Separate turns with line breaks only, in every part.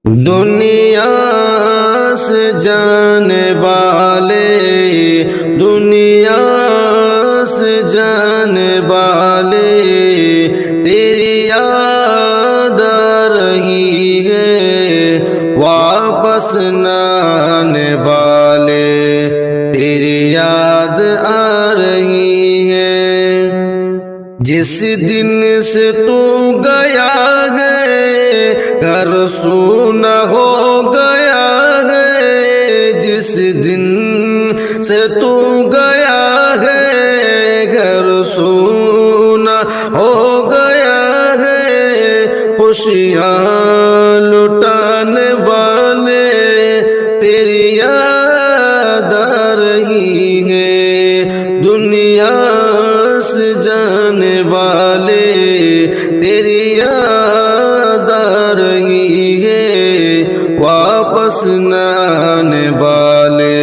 دنیا سے جانے والے، دنیا سے جانے والے، تیری یاد آ رہی ہے، واپس نہ آنے والے تیری یاد آ رہی ہے۔ جس دن سے تو گیا ہے گھر سونا ہو گیا ہے، جس دن سے تو گیا ہے گھر سونا ہو گیا ہے، خوشیاں لٹانے والے تیری یاد آ رہی ہے، دنیا سے جانے والے تیری یاد آ رہی ہے، واپس نہ آنے والے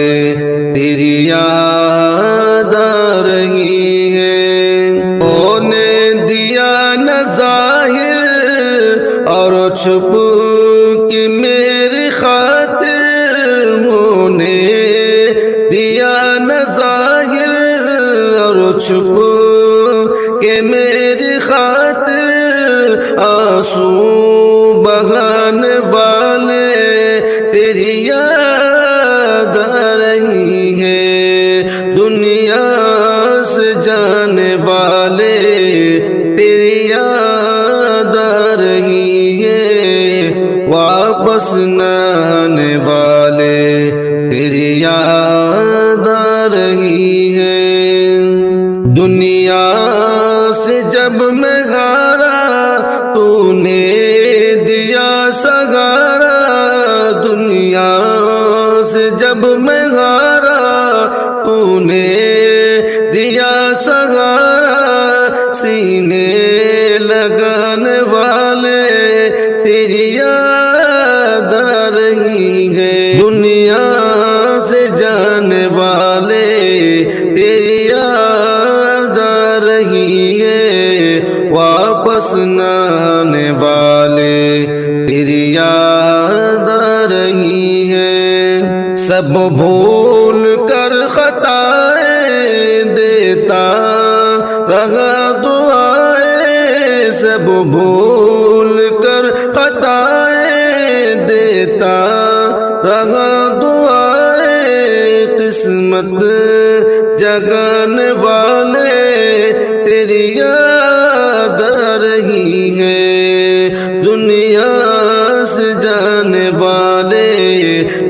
تیری یاد آ رہی ہے۔ تو نے دیا نہ ظاہر اور چھپ کے میری خاطر، نے دیا نہ ظاہر اور چھپ کہ میری خاطر، آنسو بہانے والے تیری یاد آ رہی ہے، دنیا سے جانے والے تیری یاد آ رہی ہے، واپس نہ آنے والے تیری یاد آ رہی ہے۔ دنیا سے جب میں ہارا تو نے دیا سہارا، دنیا سے جب میں ہارا تو نے دیا سہارا، سینے لگانے والے تیری یاد آ رہی ہے، دنیا سے جانے والے تیری یاد آ رہی ہے، واپس نہ آنے والے تیری یاد آ رہی ہے۔ سب بھول کر خطائیں دیتا رہا دعائیں، سب بھول کر خطائیں دیتا رہا دعائیں، قسمت جگانے والے تیری یاد آ رہی ہے، دنیا سے جانے والے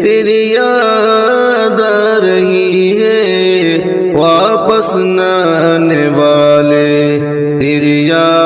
تیری یاد آ رہی ہے، واپس نہ آنے والے تیری یاد